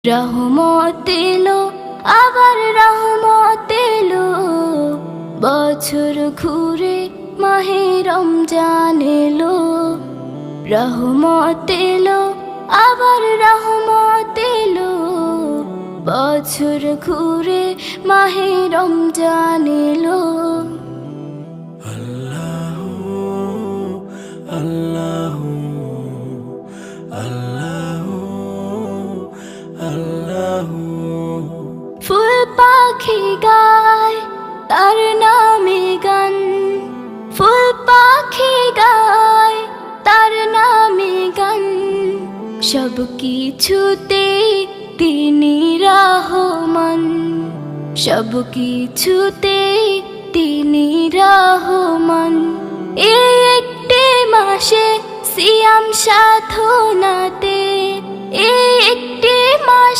রহমত এলো, আবার রহমত এলো, বছর ঘুরে মাহে রমজান এলো। রহমত এলো, আবার রহমত এলো, বছর ঘুরে মাহে রমজান এলো। আল্লাহু আল্লাহু আল্লাহু আল্লাহু। ফুল পাখি গায় তার নামে গান, ফুল পাখি গায় তার নামে গান, সব কিছুতে তিনি রহমান, সব কিছুতে তিনি রহমান। এই একটি মাসে সিয়াম সাধনাতে, এই একটি মাস